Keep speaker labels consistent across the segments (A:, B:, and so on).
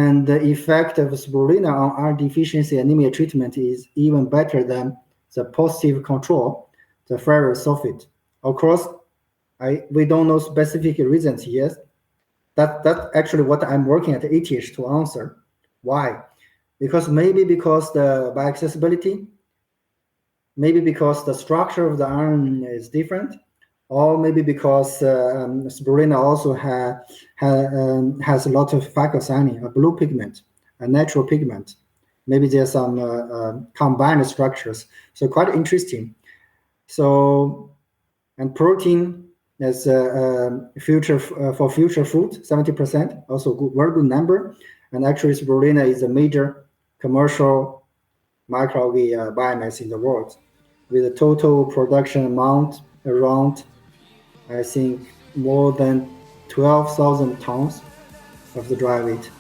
A: And the effect of spirulina on iron deficiency anemia treatment is even better than the positive control, the ferrous sulfate. Of course, we don't know specific reasons yet. That's actually what I'm working at ETH to answer. Why? Because maybe because the bioaccessibility, maybe because the structure of the iron is different, or maybe because spirulina also has a lot of phycocyanin, a blue pigment, a natural pigment. Maybe there's some combined structures. So quite interesting. So, and protein as future for future food, 70%, also good, very good number. And actually spirulina is a major commercial microalgae biomass in the world, with a total production amount around, I think, more than 12,000 tons of the dry weight.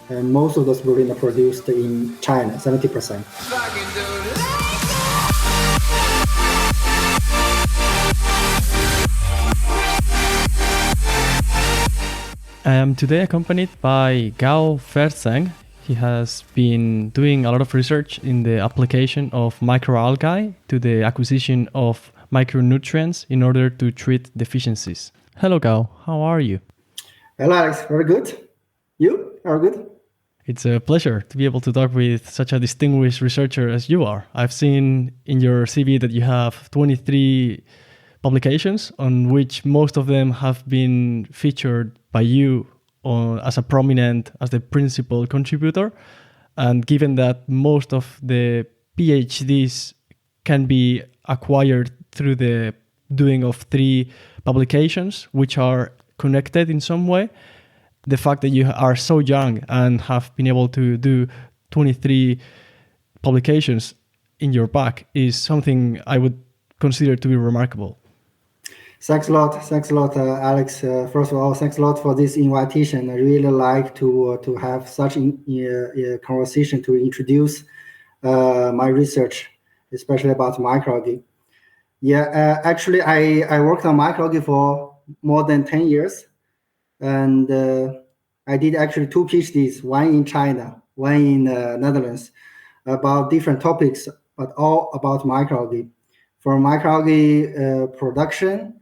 A: And most of the spirulina produced in China, 70%.
B: I am today accompanied by Gao Fengzheng. He has been doing a lot of research in the application of microalgae to the acquisition of micronutrients in order to treat deficiencies. Hello, Gao. How are you?
A: Hello, Alex. Very good. You are good?
B: It's a pleasure to be able to talk with such a distinguished researcher as you are. I've seen in your CV that you have 23 publications, on which most of them have been featured by you as the principal contributor. And given that most of the PhDs can be acquired through the doing of 3 publications, which are connected in some way, the fact that you are so young and have been able to do 23 publications in your back is something I would consider to be remarkable.
A: Thanks a lot, Alex. First of all, thanks a lot for this invitation. I really like to have such a conversation to introduce my research, especially about microalgae. Yeah, actually, I worked on microalgae for more than 10 years, and I did actually 2 PhDs, one in China, one in Netherlands, about different topics, but all about microalgae. From microalgae production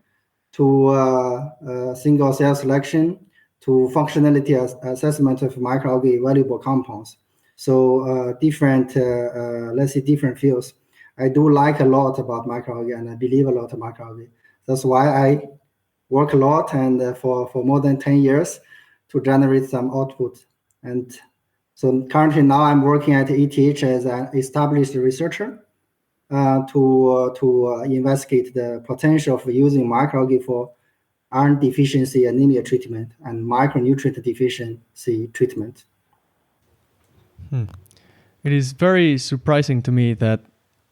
A: to single cell selection, to functionality assessment of microalgae valuable compounds. So different fields. I do like a lot about microalgae, and I believe a lot of microalgae. That's why I work a lot and for more than 10 years to generate some output. And so currently now I'm working at ETH as an established researcher to investigate the potential of using microalgae for iron deficiency anemia treatment and micronutrient deficiency treatment.
B: It is very surprising to me that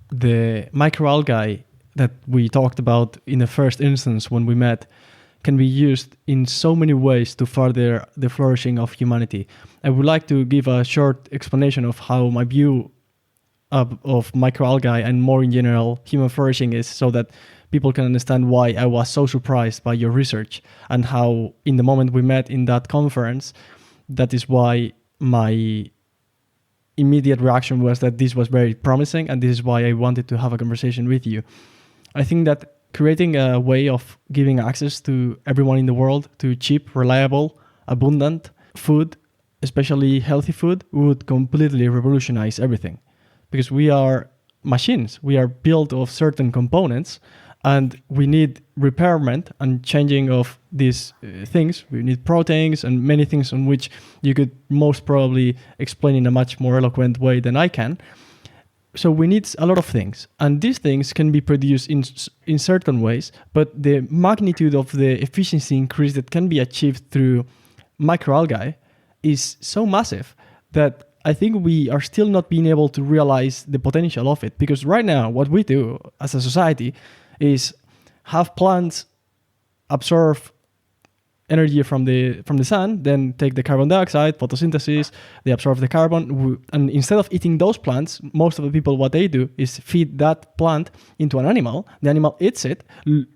B: the microalgae that we talked about in the first instance when we met can be used in so many ways to further the flourishing of humanity. I would like to give a short explanation of how my view of microalgae and more in general human flourishing is, so that people can understand why I was so surprised by your research and how in the moment we met in that conference, that is why my immediate reaction was that this was very promising, and this is why I wanted to have a conversation with you. I think that creating a way of giving access to everyone in the world to cheap, reliable, abundant food, especially healthy food, would completely revolutionize everything. Because we are machines, we are built of certain components, and we need repairment and changing of these things. We need proteins and many things on which you could most probably explain in a much more eloquent way than I can. So we need a lot of things, and these things can be produced in certain ways, but the magnitude of the efficiency increase that can be achieved through microalgae is so massive that I think we are still not being able to realize the potential of it. Because right now, what we do as a society is have plants absorb energy from the sun, then take the carbon dioxide, photosynthesis, they absorb the carbon, and instead of eating those plants, most of the people, what they do is feed that plant into an animal. The animal eats it,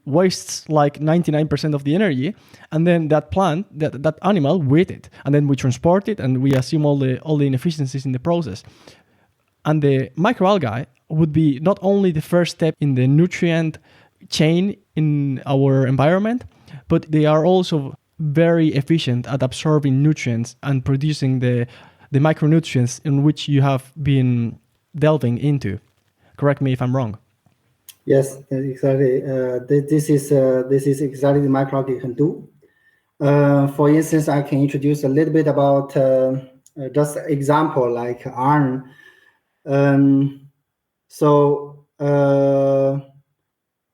B: wastes like 99% of the energy, and then that plant, that animal, we eat it, and then we transport it, and we assume all the inefficiencies in the process. And the microalgae would be not only the first step in the nutrient chain in our environment, but they are also very efficient at absorbing nutrients and producing the micronutrients in which you have been delving into. Correct me if I'm wrong.
A: Yes, exactly. This is exactly the microalgae can do. For instance, I can introduce a little bit about just example like iron.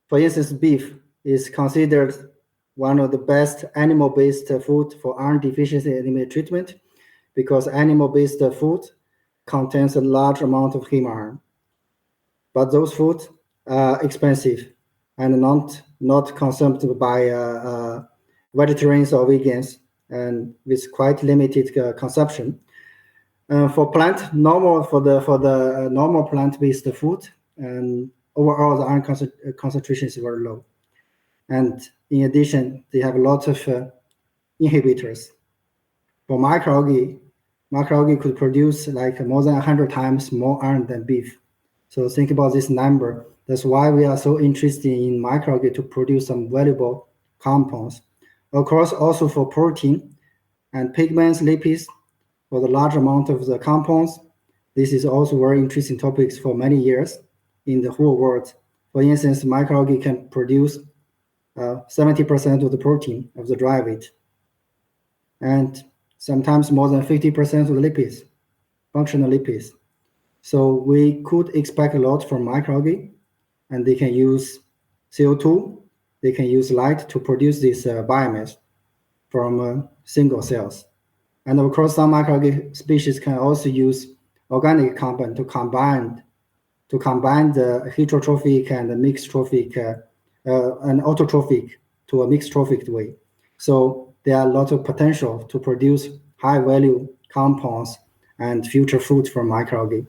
A: For instance, beef is considered one of the best animal-based food for iron deficiency anemia treatment because animal-based food contains a large amount of heme iron. But those foods are expensive and not consumed by vegetarians or vegans, and with quite limited consumption. For the normal plant-based food, and overall the iron concentration is very low. And in addition, they have a lot of inhibitors. For microalgae could produce like more than 100 times more iron than beef. So think about this number. That's why we are so interested in microalgae to produce some valuable compounds. Of course, also for protein and pigments, lipids, for the large amount of the compounds. This is also very interesting topics for many years in the whole world. For instance, microalgae can produce 70% of the protein of the dry weight, and sometimes more than 50% of the lipids, functional lipids. So we could expect a lot from microalgae, and they can use CO2, they can use light to produce this biomass from single cells. And of course, some microalgae species can also use organic carbon to combine the heterotrophic and the mixed trophic and autotrophic to a mixed trophic way. So there are a lot of potential to produce high value compounds and future food from microalgae.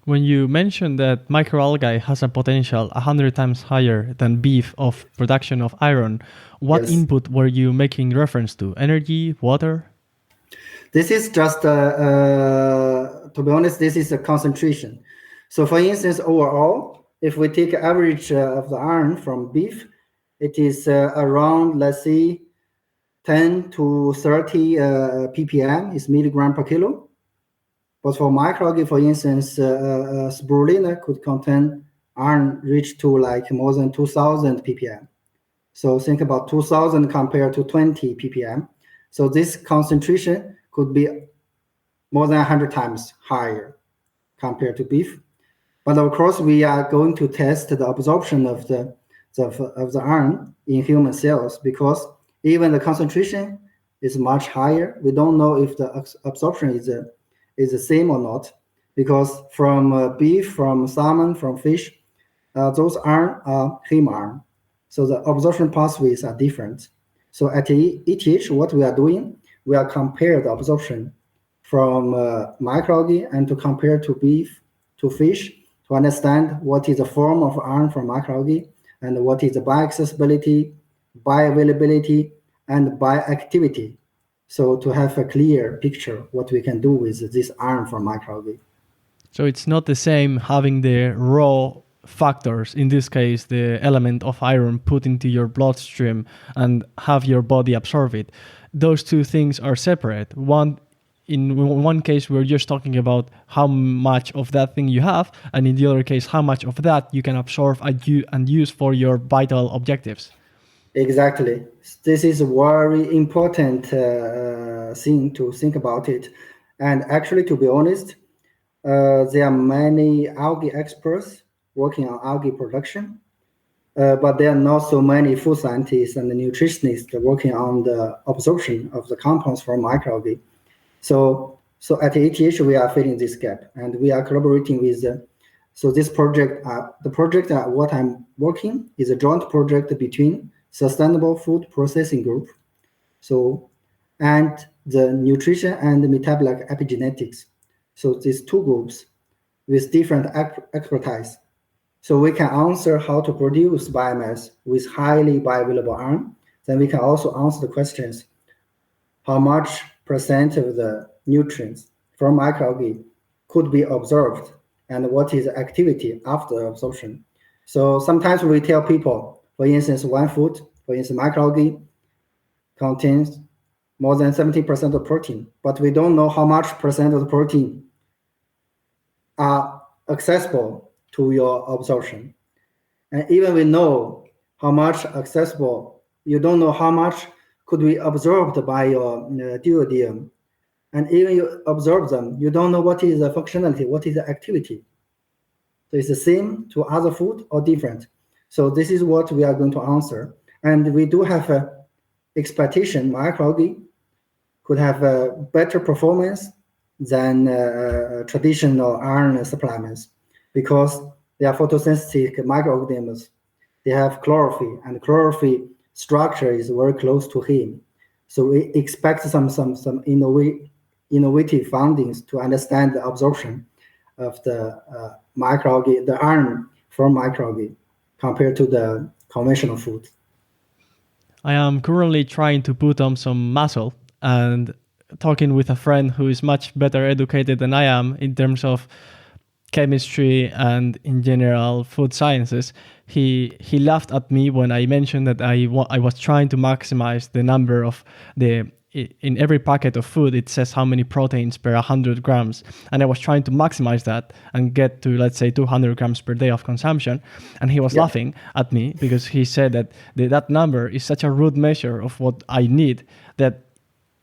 B: When you mentioned that microalgae has a potential 100 times higher than beef of production of iron, what input were you making reference to? Energy, water?
A: This is just, to be honest, this is a concentration. So for instance, overall, if we take average of the iron from beef, it is around, let's say, 10 to 30 ppm is milligram per kilo. But for microalgae, for instance, spirulina could contain iron reach to like more than 2000 ppm. So think about 2000 compared to 20 ppm. So this concentration could be more than 100 times higher compared to beef. But of course, we are going to test the absorption of the iron in human cells because even the concentration is much higher. We don't know if the absorption is the same or not, because from beef, from salmon, from fish, those iron are heme iron. So the absorption pathways are different. So at ETH, what we are doing, we are compare the absorption from microalgae and to compare to beef, to fish, to understand what is the form of iron from microalgae and what is the bioaccessibility, bioavailability, and bioactivity. So to have a clear picture what we can do with this iron from microalgae.
B: So it's not the same having the raw factors, in this case the element of iron, put into your bloodstream and have your body absorb it. Those two things are separate. In one case we're just talking about how much of that thing you have, and in the other case how much of that you can absorb and use for your vital objectives.
A: Exactly. This is a very important thing to think about it. And actually, to be honest, there are many algae experts working on algae production, but there are not so many food scientists and nutritionists working on the absorption of the compounds from microalgae. So at ETH, we are filling this gap, and we are collaborating with. So this project, the project what I'm working is a joint project between Sustainable Food Processing Group So, and the nutrition and metabolic epigenetics. So these two groups with different expertise. So we can answer how to produce biomass with highly bioavailable iron. Then we can also answer the questions, how much percent of the nutrients from microalgae could be observed and what is the activity after absorption. So sometimes we tell people, for instance, one food, for instance, microalgae contains more than 70% of protein, but we don't know how much percent of the protein are accessible to your absorption. And even we know how much accessible, you don't know how much could be absorbed by your duodenum. And even you observe them, you don't know what is the functionality, what is the activity. So it's the same to other food or different. So this is what we are going to answer. And we do have an expectation microalgae could have a better performance than traditional iron supplements because they are photosynthetic microorganisms. They have chlorophyll, and chlorophyll structure is very close to heme. So we expect some innovative findings to understand the absorption of the microalgae, the iron from microalgae, compared to the conventional food.
B: I am currently trying to put on some muscle and talking with a friend who is much better educated than I am in terms of chemistry and in general food sciences. He laughed at me when I mentioned that I was trying to maximize the number of in every packet of food it says how many proteins per 100 grams, and I was trying to maximize that and get to, let's say, 200 grams per day of consumption, and he was laughing at me because he said that that number is such a rude measure of what I need that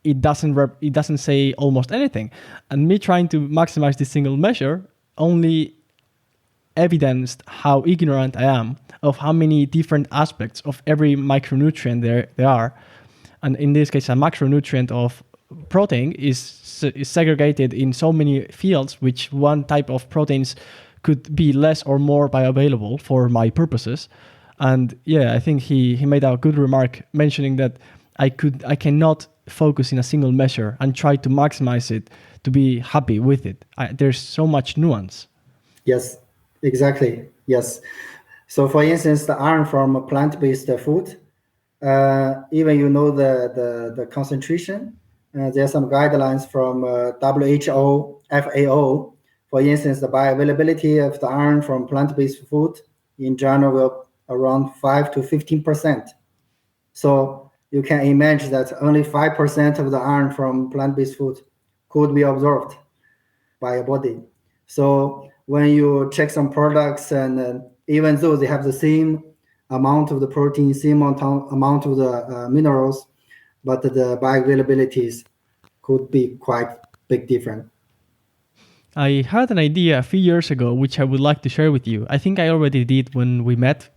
B: it doesn't say almost anything. And me trying to maximize this single measure only evidenced how ignorant I am of how many different aspects of every micronutrient there are. And in this case, a macronutrient of protein is segregated in so many fields, which one type of proteins could be less or more bioavailable for my purposes. And yeah, I think he made a good remark mentioning that I cannot focus in a single measure and try to maximize it to be happy with it. There's so much nuance.
A: Yes, exactly. Yes. So for instance, the iron from plant-based food, even you know the concentration, there are some guidelines from WHO, FAO. For instance, the bioavailability of the iron from plant-based food in general will around 5 to 15%. So you can imagine that only 5% of the iron from plant-based food could be absorbed by your body. So when you check some products, and even though they have the same amount of the protein, same amount of the minerals, but the bioavailabilities could be quite big difference.
B: I had an idea a few years ago, which I would like to share with you. I think I already did when we met,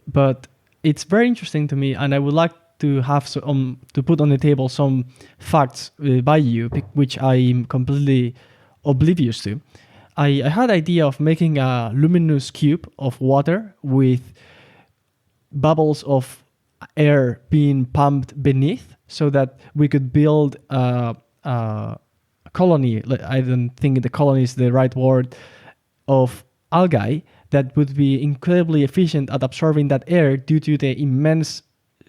B: but it's very interesting to me, and I would like to have to put on the table some facts by you, which I'm completely oblivious to. I had the idea of making a luminous cube of water with bubbles of air being pumped beneath so that we could build a colony. I don't think the colony is the right word, of algae that would be incredibly efficient at absorbing that air due to the immense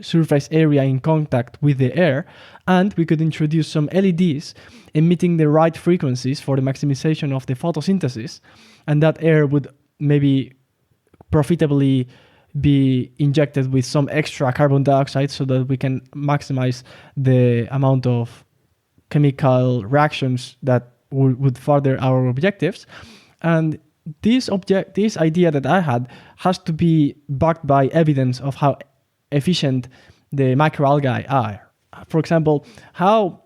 B: surface area in contact with the air. And we could introduce some LEDs emitting the right frequencies for the maximization of the photosynthesis, and that air would maybe profitably be injected with some extra carbon dioxide so that we can maximize the amount of chemical reactions that would further our objectives. And this idea that I had has to be backed by evidence of how efficient the microalgae are. For example, how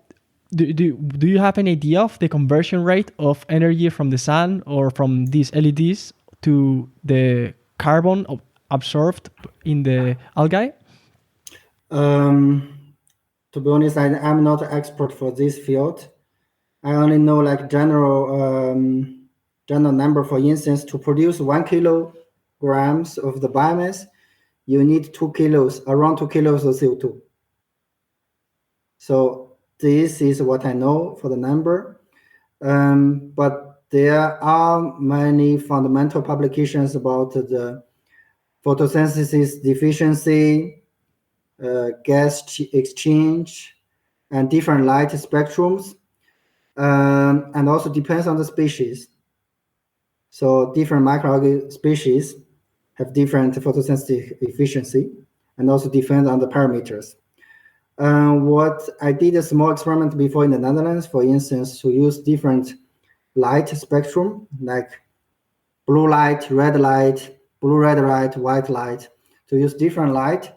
B: do you have an idea of the conversion rate of energy from the sun or from these LEDs to the carbon absorbed in the algae?
A: To be honest, I'm not an expert for this field. I only know like general number. For instance, to produce 1 kilograms of the biomass, you need 2 kilos, around 2 kilos of CO2. So this is what I know for the number. But there are many fundamental publications about the photosynthesis deficiency, gas exchange, and different light spectrums, and also depends on the species. So different microalgae species have different photosynthetic efficiency and also depend on the parameters. What I did a small experiment before in the Netherlands, for instance, to use different light spectrum like blue light, blue red light, white light, to use different light.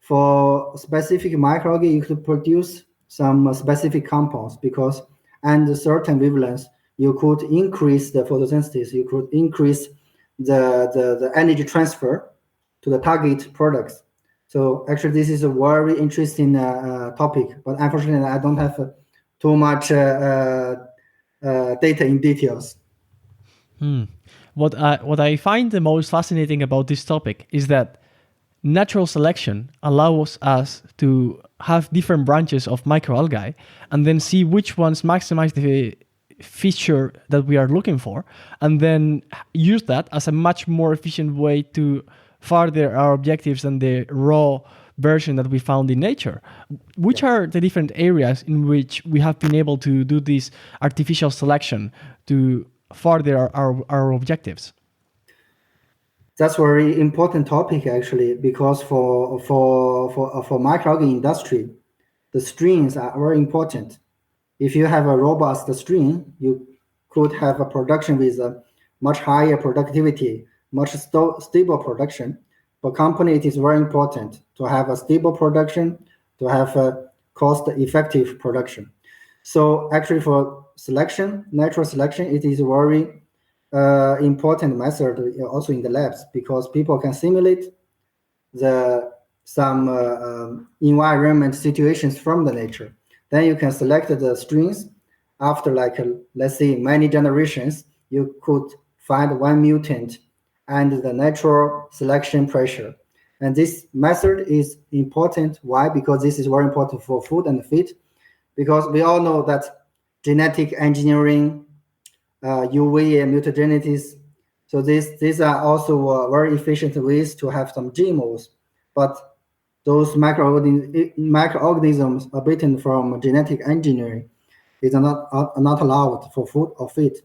A: For specific microalgae, you could produce some specific compounds because under certain wavelengths, you could increase the photosynthesis, you could increase the energy transfer to the target products. So actually, this is a very interesting topic, but unfortunately, I don't have too much data in details.
B: What I find the most fascinating about this topic is that natural selection allows us to have different branches of microalgae and then see which ones maximize the feature that we are looking for, and then use that as a much more efficient way to further our objectives than the raw version that we found in nature. Which are the different areas in which we have been able to do this artificial selection to further our objectives?
A: That's a very important topic actually, because for microalgae industry, the strains are very important. If you have a robust strain, you could have a production with a much higher productivity, much stable production. For company, it is very important to have a stable production, to have a cost-effective production. So actually, for selection, natural selection, it is very important method also in the labs, because people can simulate some environment situations from the nature. Then you can select the strains after let's say many generations. You could find one mutant and the natural selection pressure. And this method is important. Why? Because this is very important for food and feed, because we all know that genetic engineering, UV and mutagenetics. So these are also very efficient ways to have some GMOs, but those microorganisms obtained from genetic engineering is not allowed for food or feed.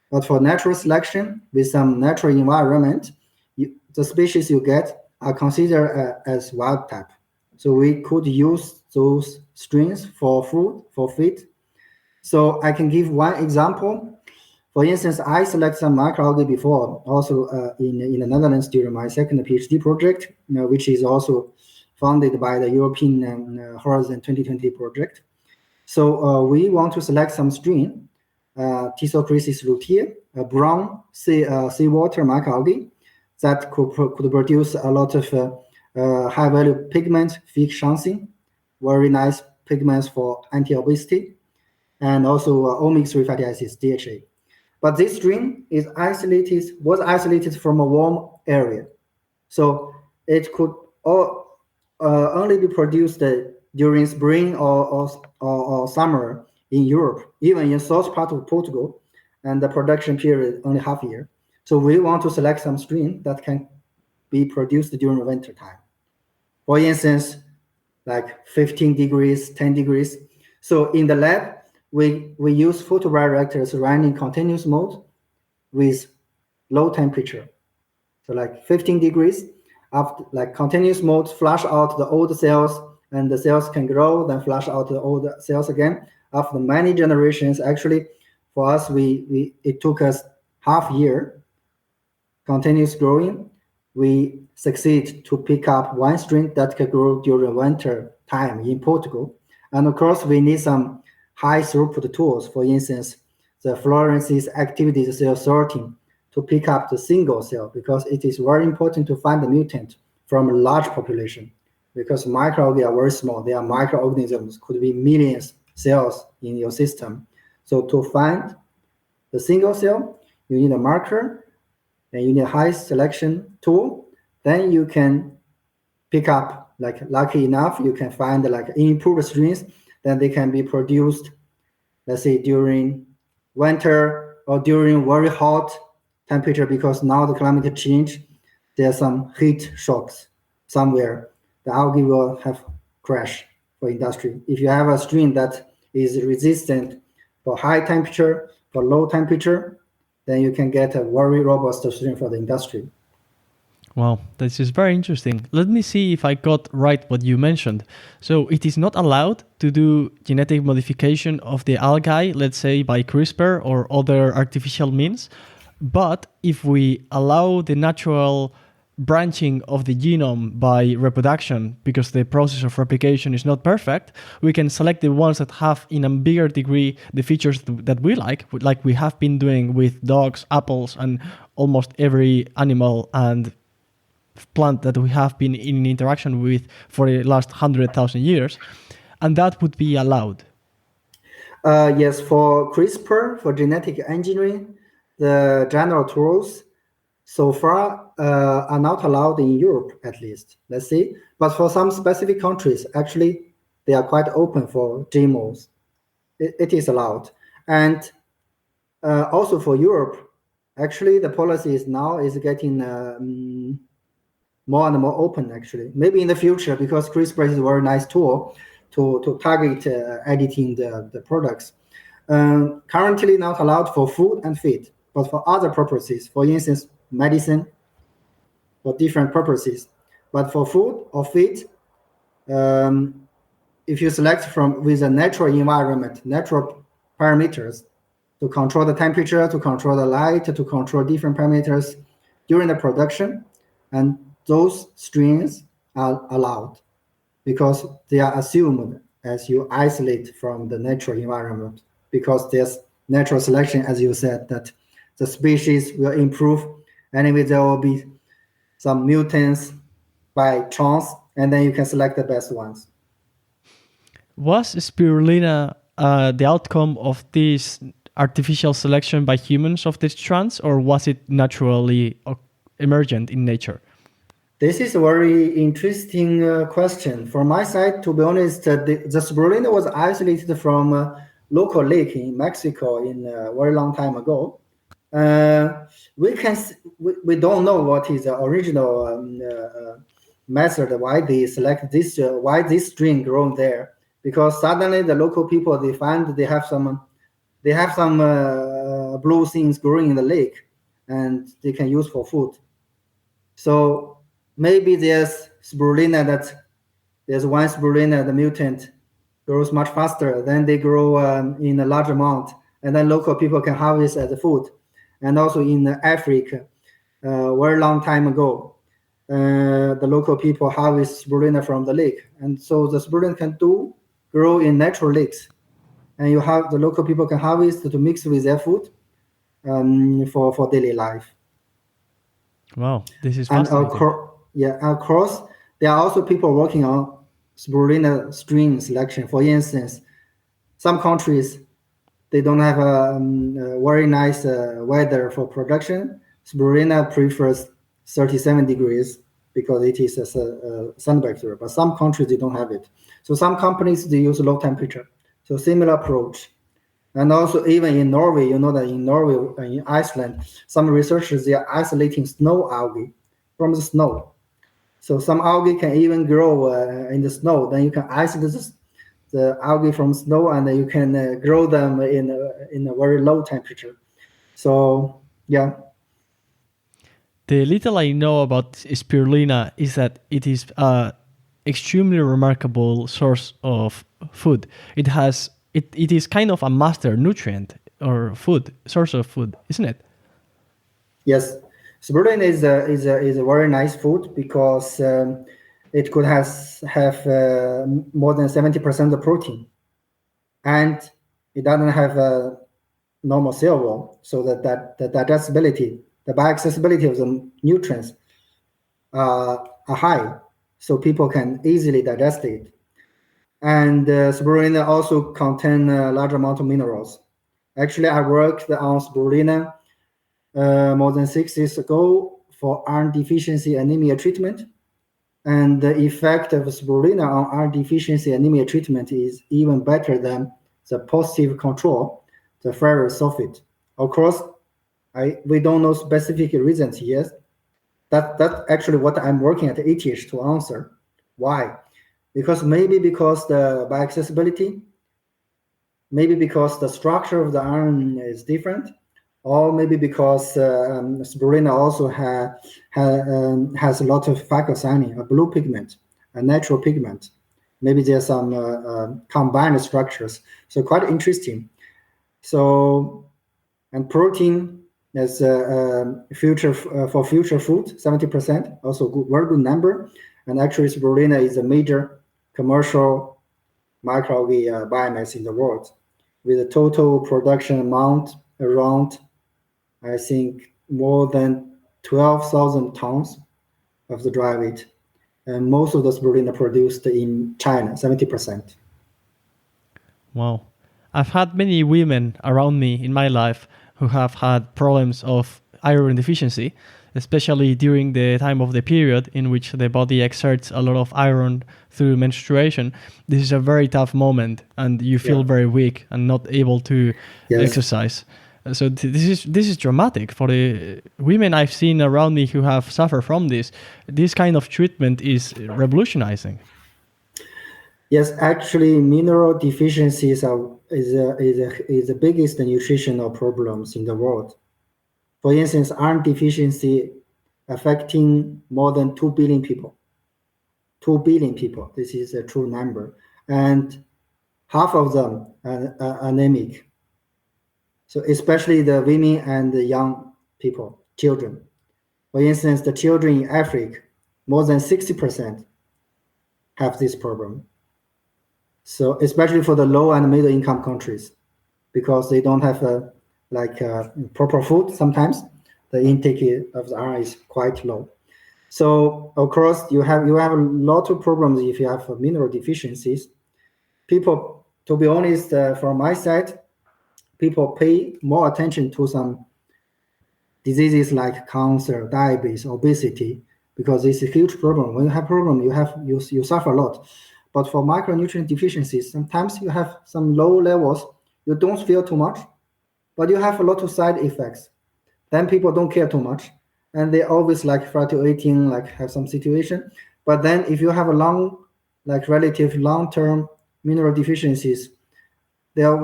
A: But for natural selection with some natural environment, the species you get are considered as wild type. So we could use those strains for food, for feed. So I can give one example. For instance, I select some microalgae before, also in the Netherlands during my second PhD project, which is also funded by the European Horizon 2020 project. So we want to select some strain, Tissochrysis lutea, a brown seawater microalgae that could produce a lot of high-value pigment, Fengzheng, very nice pigments for anti-obesity, and also omega-3 fatty acids, DHA. But this strain was isolated from a warm area. So it could only be produced during spring or summer in Europe, even in south part of Portugal, and the production period only half a year. So we want to select some strain that can be produced during winter time. For instance, like 15 degrees, 10 degrees. So in the lab, we use photobioreactors running continuous mode with low temperature. So like 15 degrees, after like continuous mode, flush out the old cells, and the cells can grow, then flush out the old cells again. After many generations, actually, for us, it took us half year, continuous growing. We succeed to pick up one strain that can grow during winter time in Portugal. And of course, we need some high throughput tools, for instance, the fluorescence activity cell sorting to pick up the single cell, because it is very important to find the mutant from a large population, because microalgae are very small. They are microorganisms, could be millions cells in your system. So to find the single cell, you need a marker, and you need a high selection tool. Then you can pick up, like lucky enough, you can find like improved strains then they can be produced, let's say, during winter or during very hot temperature, because now the climate change, there are some heat shocks somewhere. The algae will have crash for industry. If you have a strain that is resistant for high temperature, for low temperature, then you can get a very robust strain for the industry.
B: Wow, this is very interesting. Let me see if I got right what you mentioned. So it is not allowed to do genetic modification of the algae, let's say by CRISPR or other artificial means. But if we allow the natural branching of the genome by reproduction, because the process of replication is not perfect, we can select the ones that have in a bigger degree the features that we like we have been doing with dogs, apples, and almost every animal and plant that we have been in interaction with for the last 100,000 years, and that would be allowed.
A: Yes, for CRISPR, for genetic engineering, the general tools so far are not allowed in Europe, at least, let's see. But for some specific countries, actually, they are quite open for GMOs. It is allowed. And also for Europe, actually, the policy is now getting more and more open, actually. Maybe in the future, because CRISPR is a very nice tool to target editing the products. Currently not allowed for food and feed, but for other purposes, for instance, medicine, for different purposes. But for food or feed, if you select from with a natural environment, natural parameters to control the temperature, to control the light, to control different parameters during the production, and those strains are allowed because they are assumed as you isolate from the natural environment, because there's natural selection, as you said, that the species will improve. Anyway, there will be some mutants by chance, and then you can select the best ones.
B: Was spirulina the outcome of this artificial selection by humans of these strands, or was it naturally emergent in nature?
A: This is a very interesting question. From my side, to be honest, the spirulina was isolated from a local lake in Mexico in a very long time ago. We don't know what is the original method why they select this why this strain grown there, because suddenly the local people, they find they have some blue things growing in the lake and they can use for food. So maybe there's spirulina there's one spirulina, the mutant grows much faster, then they grow in a large amount, and then local people can harvest as a food. And also in Africa, very long time ago, the local people harvest spirulina from the lake, and so the spirulina can grow in natural lakes, and you have the local people can harvest to mix with their food for daily life.
B: Wow, this is fascinating.
A: Of course, there are also people working on spirulina strain selection. For instance, some countries, they don't have a very nice weather for production. Spirulina prefers 37 degrees because it is a sun bacteria, but some countries, they don't have it. So some companies, they use low temperature. So similar approach. And also even in Norway, you know that in Norway and in Iceland, some researchers, they are isolating snow algae from the snow. So some algae can even grow in the snow. Then you can isolate the algae from snow, and then you can grow them in a very low temperature. So yeah.
B: The little I know about spirulina is that it is an extremely remarkable source of food. It is kind of a master nutrient or source of food, isn't it?
A: Yes, spirulina is a very nice food because it could have more than 70% of protein, and it doesn't have a normal cell wall, so that the digestibility, the bioaccessibility of the nutrients are high, so people can easily digest it. And spirulina also contain a large amount of minerals. Actually, I worked on spirulina more than 6 years ago for iron deficiency anemia treatment. And the effect of spirulina on iron deficiency anemia treatment is even better than the positive control, the ferrous sulfate. Of course, we don't know specific reasons yet. That's actually what I'm working at ATH to answer. Why? Because maybe because the bioaccessibility, maybe because the structure of the iron is different, or maybe because spirulina also has a lot of phycocyanin, a blue pigment, a natural pigment. Maybe there's some combined structures. So quite interesting. So, and protein as future for future food, 70%, also good, very good number. And actually spirulina is a major commercial microalgae biomass in the world, with a total production amount around, I think, more than 12,000 tons of the dry weight. And most of the spirulina produced in China, 70%.
B: Wow. I've had many women around me in my life who have had problems of iron deficiency, especially during the time of the period in which the body exerts a lot of iron through menstruation. This is a very tough moment and you feel very weak and not able to exercise. So this is dramatic for the women I've seen around me who have suffered from this. This kind of treatment is revolutionizing.
A: Yes, actually, mineral deficiencies is the biggest nutritional problems in the world. For instance, iron deficiency affecting more than 2 billion people. 2 billion people. This is a true number, and half of them are anemic. So especially the women and the young people, children. For instance, the children in Africa, more than 60% have this problem. So especially for the low and middle income countries, because they don't have proper food sometimes, the intake of the iron is quite low. So of course you have a lot of problems if you have mineral deficiencies. People, to be honest, from my side, people pay more attention to some diseases like cancer, diabetes, obesity, because it's a huge problem. When you have problem, you suffer a lot. But for micronutrient deficiencies, sometimes you have some low levels, you don't feel too much, but you have a lot of side effects. Then people don't care too much, and they always fluctuating, have some situation. But then if you have a relative long-term mineral deficiencies, there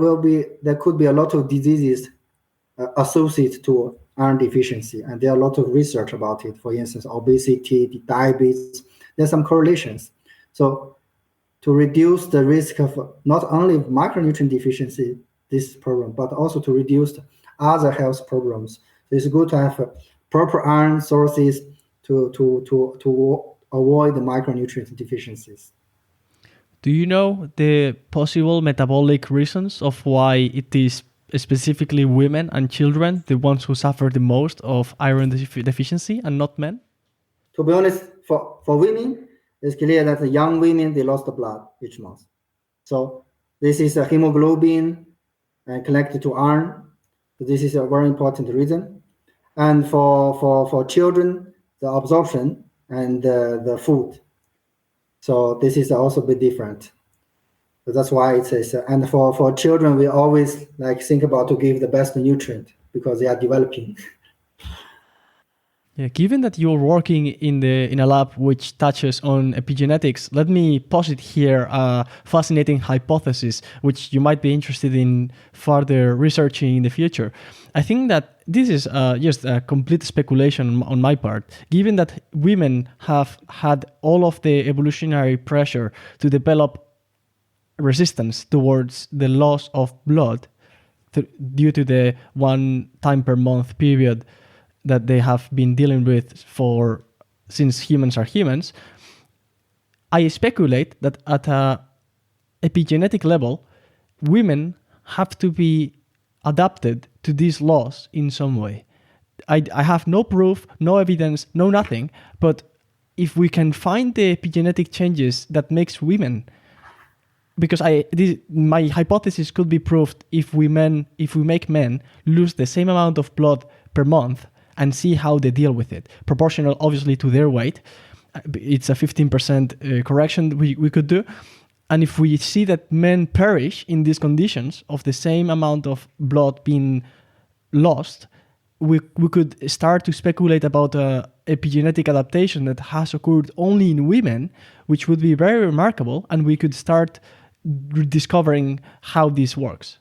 A: could be a lot of diseases associated to iron deficiency, and there are a lot of research about it. For instance, obesity, diabetes, there's some correlations. So to reduce the risk of not only micronutrient deficiency, this problem, but also to reduce other health problems. So it's good to have proper iron sources to avoid the micronutrient deficiencies.
B: Do you know the possible metabolic reasons of why it is specifically women and children, the ones who suffer the most of iron deficiency and not men?
A: To be honest, for women, it's clear that the young women, they lost the blood each month. So this is a hemoglobin connected to iron. So this is a very important reason. And for children, the absorption and the food. So this is also a bit different. So that's why it says, and for children, we always think about to give the best nutrient because they are developing.
B: Yeah, given that you're working in a lab which touches on epigenetics, let me posit here a fascinating hypothesis which you might be interested in further researching in the future. I think that this is just a complete speculation on my part. Given that women have had all of the evolutionary pressure to develop resistance towards the loss of blood due to the 1 time per month period that they have been dealing with since humans are humans, I speculate that at a epigenetic level, women have to be adapted to these laws in some way. I have no proof, no evidence, no nothing, but if we can find the epigenetic changes that makes women, because my hypothesis could be proved if we make men lose the same amount of blood per month and see how they deal with it, proportional obviously to their weight. It's a 15% correction we could do. And if we see that men perish in these conditions of the same amount of blood being lost, we could start to speculate about a epigenetic adaptation that has occurred only in women, which would be very remarkable, and we could start discovering how this works.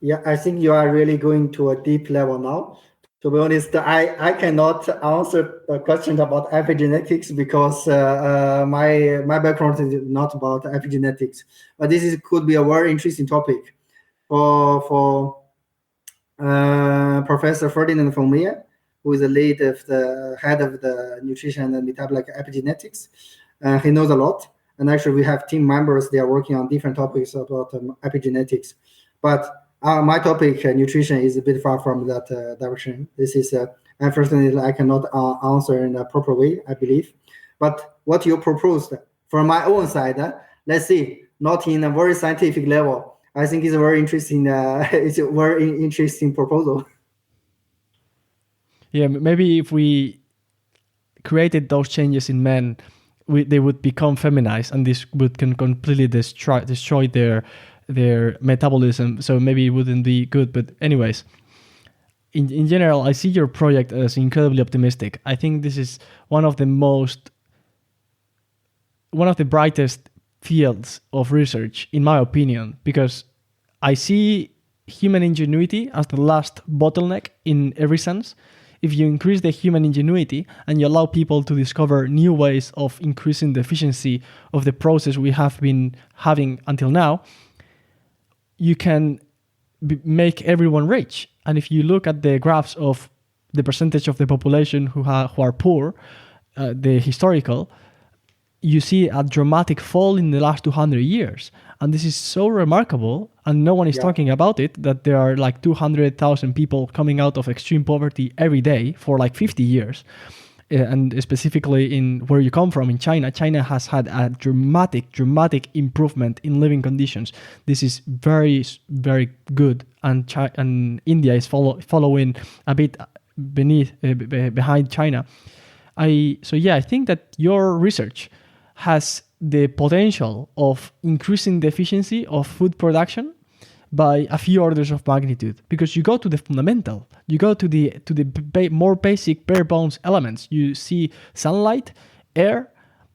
A: Yeah, I think you are really going to a deep level now. To be honest, I cannot answer a question about epigenetics because my background is not about epigenetics. But could be a very interesting topic for Professor Ferdinand von Meyer, who is the head of the nutrition and metabolic epigenetics. He knows a lot, and actually we have team members. They are working on different topics about epigenetics, but my topic, nutrition, is a bit far from that direction. This is, unfortunately, I cannot answer in a proper way, I believe. But what you proposed from my own side, let's see, not in a very scientific level. I think it's a very interesting. It's a very interesting proposal.
B: Yeah, maybe if we created those changes in men, they would become feminized, and this can completely destroy their metabolism, so maybe it wouldn't be good. But anyways, in general, I see your project as incredibly optimistic. I think this is one of the brightest fields of research, in my opinion, because I see human ingenuity as the last bottleneck in every sense. If you increase the human ingenuity and you allow people to discover new ways of increasing the efficiency of the process we have been having until now, you can make everyone rich. And if you look at the graphs of the percentage of the population who are poor, the historical, you see a dramatic fall in the last 200 years. And this is so remarkable, and no one is talking about it, that there are like 200,000 people coming out of extreme poverty every day for like 50 years. And specifically in where you come from, in China, China has had a dramatic improvement in living conditions. This is very, very good. And India is following a bit behind China. I think that your research has the potential of increasing the efficiency of food production by a few orders of magnitude, because you go to the fundamental, you go to the more basic bare bones elements. You see sunlight, air,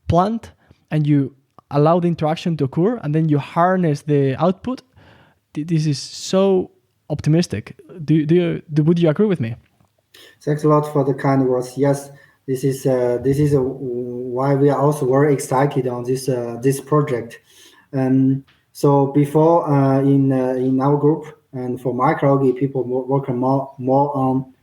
B: plant, and you allow the interaction to occur, and then you harness the output. This is so optimistic. Would you agree with me?
A: Thanks a lot for the kind words. Yes, this is why we are also very excited on this project. So before in our group and for microalgae, people work more on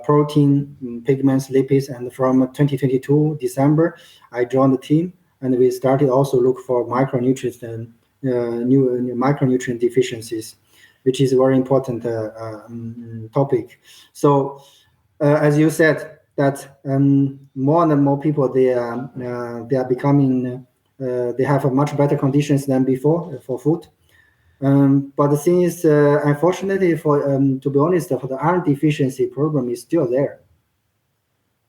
A: protein, pigments, lipids, and from 2022 December, I joined the team, and we started also look for micronutrients and new micronutrient deficiencies, which is a very important topic. So as you said, that more and more people they are becoming they have a much better conditions than before for food. But the thing is, unfortunately, for to be honest, for the iron deficiency problem is still there.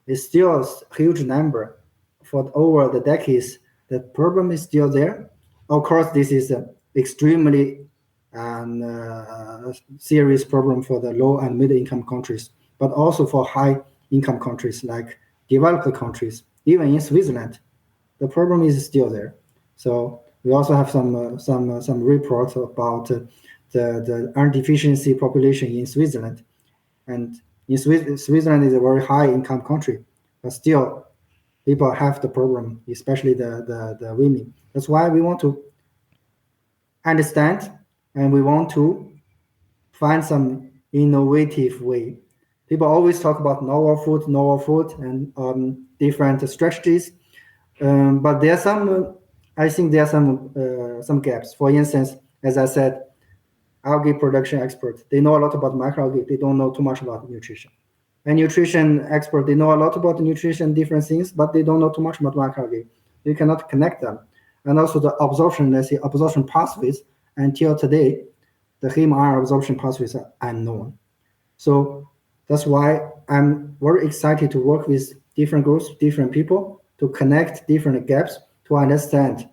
A: It's still a huge number. For over the decades, the problem is still there. Of course, this is an extremely serious problem for the low and middle income countries, but also for high income countries like developed countries. Even in Switzerland, the problem is still there. So we also have some reports about the iron deficiency population in Switzerland, and in Switzerland is a very high income country, but still people have the problem, especially the women. That's why we want to understand, and we want to find some innovative way. People always talk about novel food, and different strategies. But there are some, I think there are some gaps. For instance, as I said, algae production experts, they know a lot about microalgae. They don't know too much about nutrition. And nutrition experts, they know a lot about nutrition, different things, but they don't know too much about microalgae. You cannot connect them. And also the absorption pathways, until today, the heme iron absorption pathways are unknown. So that's why I'm very excited to work with different groups, different people, to connect different gaps to understand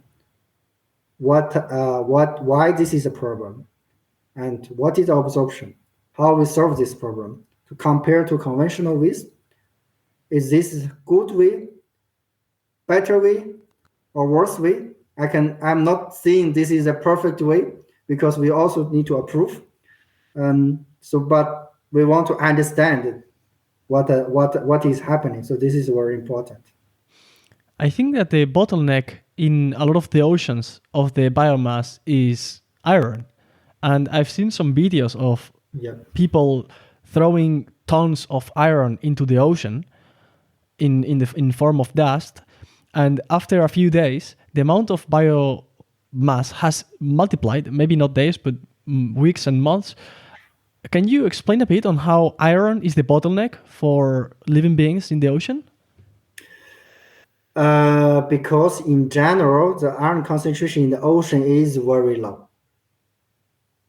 A: why this is a problem, and what is the absorption, how we solve this problem, to compare to conventional ways. Is this good way, better way, or worse way? I'm not saying this is a perfect way, because we also need to approve. But we want to understand what is happening. So this is very important.
B: I think that the bottleneck in a lot of the oceans of the biomass is iron. And I've seen some videos of people throwing tons of iron into the ocean in form of dust. And after a few days, the amount of biomass has multiplied, maybe not days, but weeks and months. Can you explain a bit on how iron is the bottleneck for living beings in the ocean?
A: Because in general, the iron concentration in the ocean is very low.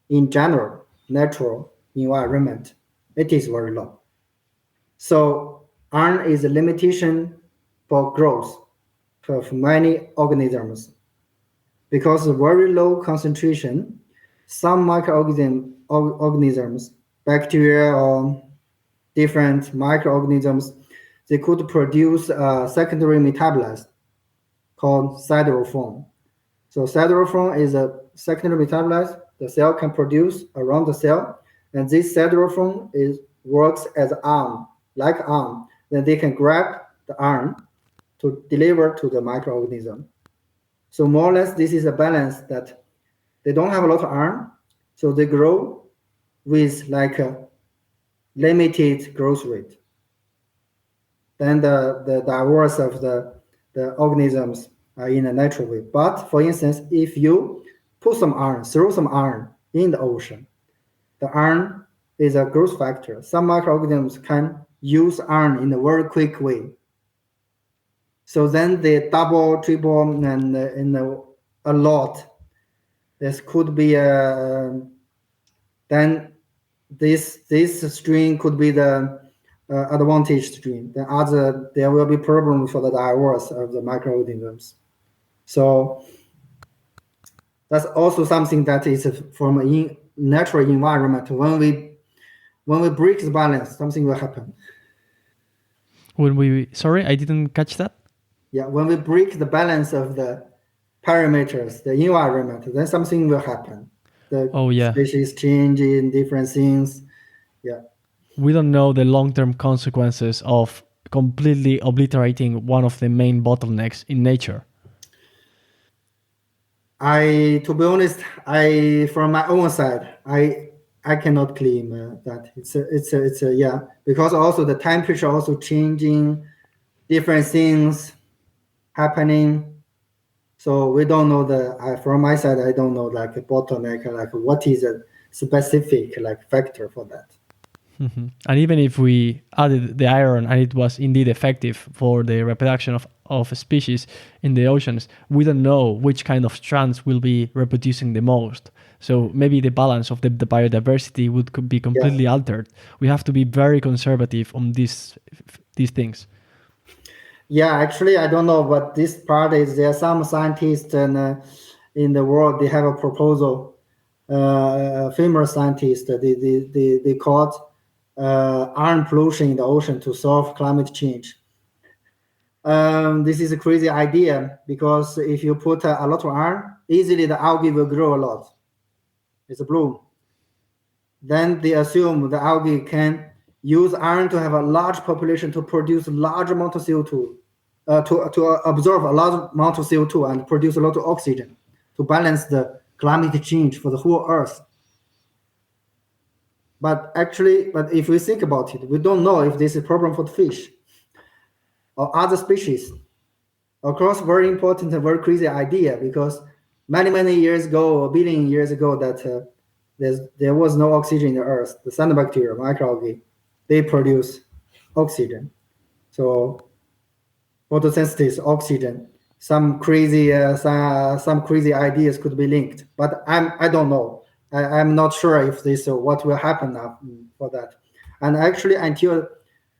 A: In general, natural environment, it is very low. So iron is a limitation for growth of many organisms. Because of very low concentration, some microorganisms, bacteria or different microorganisms, they could produce a secondary metabolite called siderophone. So siderophone is a secondary metabolite the cell can produce around the cell, and this siderophone works as arm, like arm. Then they can grab the arm to deliver to the microorganism. So more or less, this is a balance that they don't have a lot of arm, so they grow with like a limited growth rate. Then the divorce of the organisms are in a natural way. But for instance, if you put some iron, throw some iron in the ocean, the iron is a growth factor. Some microorganisms can use iron in a very quick way. So then they double, triple, and a lot. This could be then this string could be the advantage string. There will be problems for the divorce of the microorganisms. So that's also something that is from a natural environment. When we break the balance, something will happen.
B: Sorry, I didn't catch that.
A: Yeah, when we break the balance of the parameters, the environment, then something will happen. The species changing, different things. Yeah.
B: We don't know the long-term consequences of completely obliterating one of the main bottlenecks in nature.
A: To be honest, from my own side, I cannot claim that it's because also the temperature also changing, different things happening. So we don't know from my side, I don't know like a bottleneck, like what is a specific like factor for that.
B: Mm-hmm. And even if we added the iron and it was indeed effective for the reproduction of a species in the oceans, we don't know which kind of strands will be reproducing the most. So maybe the balance of the biodiversity could be completely altered. We have to be very conservative on these things.
A: Yeah, actually, I don't know, but this part is there are some scientists in the world, they have a proposal, famous scientists, they called iron pollution in the ocean to solve climate change. This is a crazy idea because if you put a lot of iron, easily the algae will grow a lot. It's a bloom. Then they assume the algae can use iron to have a large population to produce a large amount of CO2, to absorb a large amount of CO2 and produce a lot of oxygen to balance the climate change for the whole Earth. But if we think about it, we don't know if this is a problem for the fish or other species. Of course, very important and very crazy idea because many years ago, a billion years ago, that there was no oxygen in the Earth. The cyanobacteria, microalgae, they produce oxygen. So photosynthesis, oxygen, some crazy ideas could be linked, but I don't know. I'm not sure if this what will happen now for that. And actually, until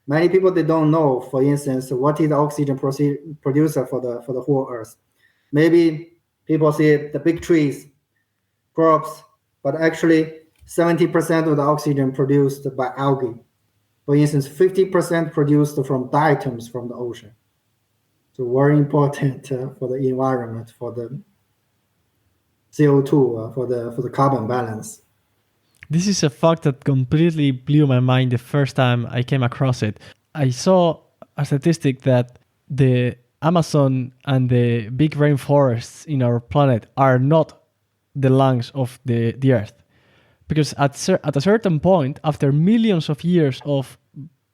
A: Many people they don't know, for instance, what is the oxygen producer for the whole Earth. Maybe people see the big trees, crops, but actually 70% of the oxygen produced by algae. For instance, 50% produced from diatoms from the ocean. So very important for the environment, for the CO2, for the carbon balance.
B: This is a fact that completely blew my mind the first time I came across it. I saw a statistic that the Amazon and the big rainforests in our planet are not the lungs of the Earth. Because at a certain point, after millions of years of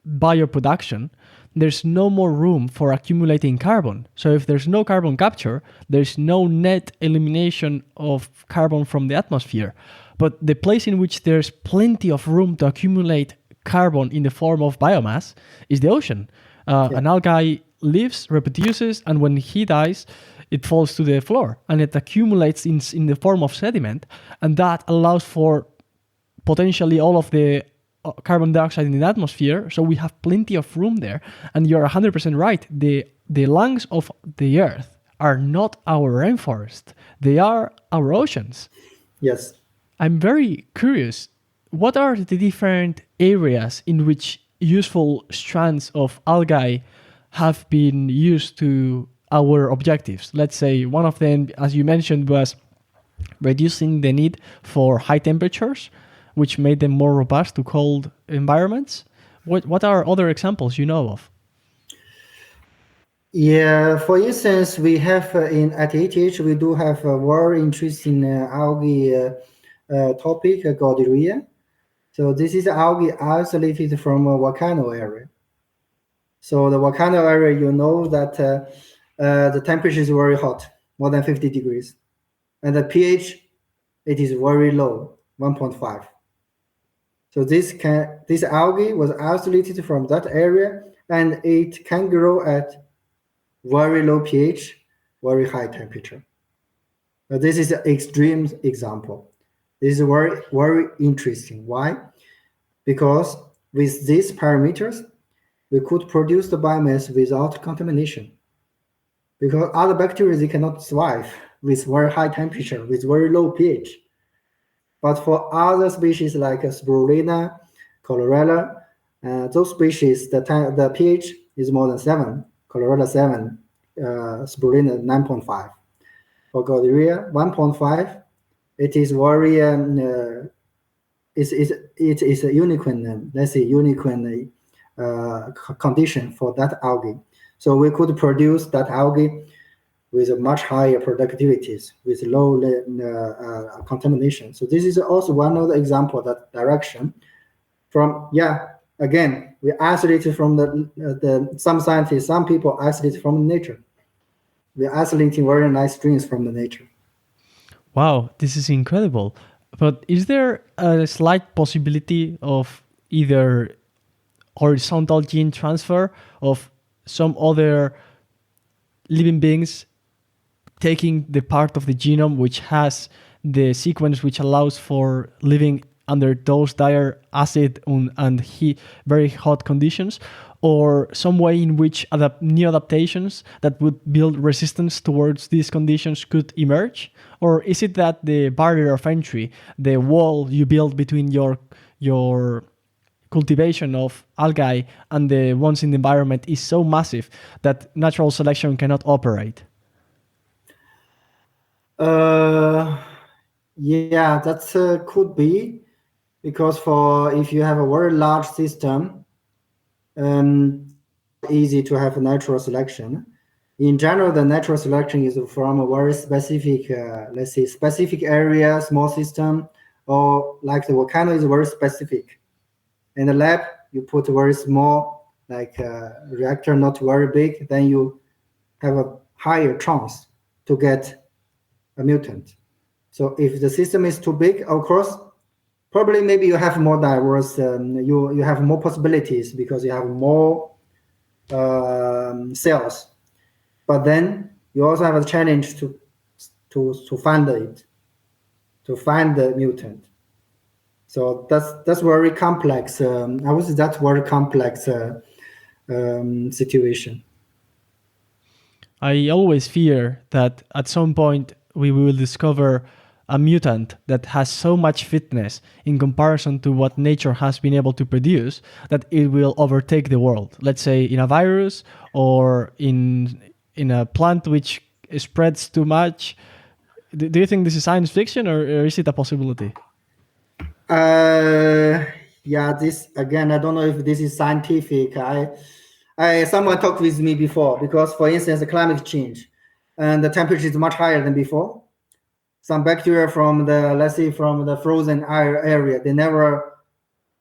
B: bioproduction, there's no more room for accumulating carbon. So if there's no carbon capture, there's no net elimination of carbon from the atmosphere. But the place in which there's plenty of room to accumulate carbon in the form of biomass is the ocean. An algae lives, reproduces, and when he dies, it falls to the floor and it accumulates in the form of sediment. And that allows for potentially all of the carbon dioxide in the atmosphere, so we have plenty of room there. And you're 100% right. The lungs of the Earth are not our rainforest. They are our oceans.
A: Yes.
B: I'm very curious. What are the different areas in which useful strands of algae have been used to our objectives? Let's say one of them, as you mentioned, was reducing the need for high temperatures, which made them more robust to cold environments. What are other examples you know of?
A: Yeah, for instance, we have at ETH, we do have a very interesting algae topic called urea. So this is algae isolated from a volcano area. So the volcano area, you know that the temperature is very hot, more than 50 degrees. And the pH, it is very low, 1.5. So this algae was isolated from that area, and it can grow at very low pH, very high temperature. This is an extreme example. This is very, very interesting. Why? Because with these parameters, we could produce the biomass without contamination. Because other bacteria, they cannot survive with very high temperature, with very low pH. But for other species like Spirulina, Chlorella, those species, the pH is more than 7, Chlorella 7, Spirulina 9.5. For Goderilla 1.5, it is very, it is a unicorn, let's say unicorn condition for that algae. So we could produce that algae with a much higher productivities, with low contamination. So this is also one of the example of that direction. From again, we isolated from the some scientists, some people isolated from nature. We are isolating very nice strains from the nature.
B: Wow, this is incredible. But is there a slight possibility of either horizontal gene transfer of some other living beings taking the part of the genome which has the sequence which allows for living under those dire acid and very hot conditions, or some way in which new adaptations that would build resistance towards these conditions could emerge? Or is it that the barrier of entry, the wall you build between your cultivation of algae and the ones in the environment is so massive that natural selection cannot operate?
A: Yeah, that could be, because if you have a very large system, easy to have a natural selection. In general, the natural selection is from a very specific, let's say, specific area, small system, or like the volcano is very specific. In the lab, you put a very small, like reactor, not very big, then you have a higher chance to get a mutant. So if the system is too big, of course, probably maybe you have more diverse, you have more possibilities because you have more cells. But then you also have a challenge to find it, to find the mutant. So that's very complex. I would say that's very complex situation.
B: I always fear that at some point we will discover a mutant that has so much fitness in comparison to what nature has been able to produce that it will overtake the world. Let's say in a virus or in a plant which spreads too much. Do you think this is science fiction or is it a possibility?
A: Yeah, this again, I don't know if this is scientific. Someone talked with me before because, for instance, the climate change and the temperature is much higher than before. Some bacteria from the, let's say, from the frozen air area, they never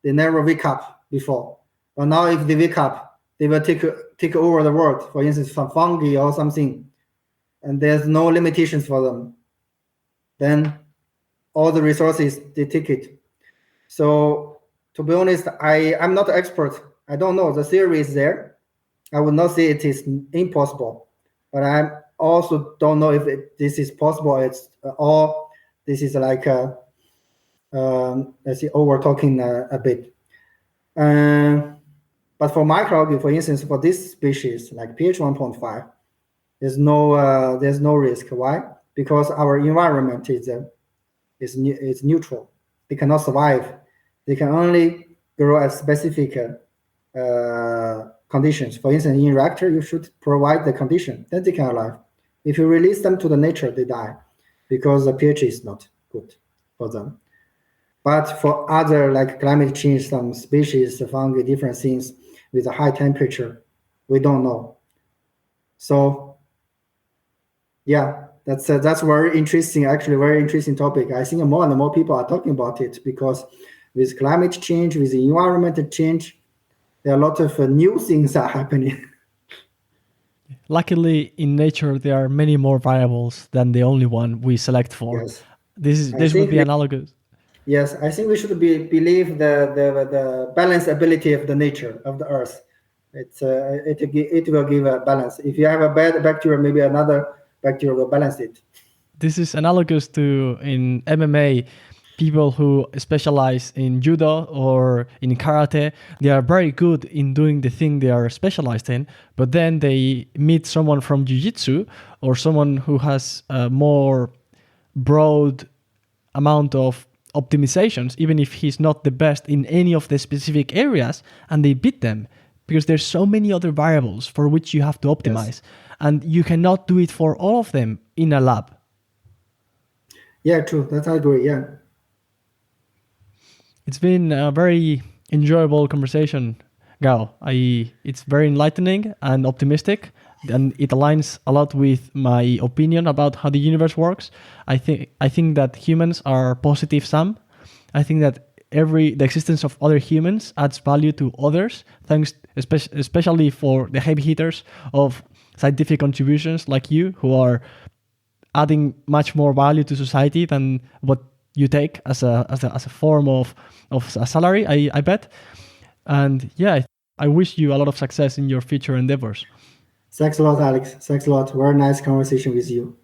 A: wake up before. But now if they wake up, they will take over the world. For instance, some fungi or something, and there's no limitations for them. Then all the resources, they take it. So to be honest, I'm not an expert. I don't know. The theory is there. I would not say it is impossible, but I also don't know if this is possible. It's or this is like let's see, over talking a bit. But for microalgae, for instance, for this species like pH 1.5, there's no risk. Why? Because our environment is neutral. They cannot survive. They can only grow at specific conditions. For instance, in reactor, you should provide the condition, then they can alive. If you release them to the nature, they die because the pH is not good for them. But for other like climate change, some species, fungi, different things with a high temperature, we don't know. So yeah, that's very interesting, actually very interesting topic. I think more and more people are talking about it because with climate change, with the environmental change, there are a lot of new things are happening.
B: Luckily, in nature, there are many more variables than the only one we select for.
A: Yes.
B: This would be analogous.
A: Yes, I think we should believe the balance ability of the nature of the earth. It will give a balance. If you have a bad bacteria, maybe another bacteria will balance it.
B: This is analogous to in MMA, people who specialize in judo or in karate. They are very good in doing the thing they are specialized in, but then they meet someone from jiu-jitsu or someone who has a more broad amount of optimizations, even if he's not the best in any of the specific areas, and they beat them because there's so many other variables for which you have to optimize. Yes. And you cannot do it for all of them in a lab.
A: Yeah, true. That's I agree. Yeah.
B: It's been a very enjoyable conversation, Gao. It's very enlightening and optimistic, and it aligns a lot with my opinion about how the universe works. I think that humans are positive sum. I think that the existence of other humans adds value to others, thanks especially for the heavy hitters of scientific contributions like you, who are adding much more value to society than what you take as a form of a salary, I bet. And yeah, I wish you a lot of success in your future endeavors.
A: Thanks a lot, Alex. Thanks a lot. Very nice conversation with you.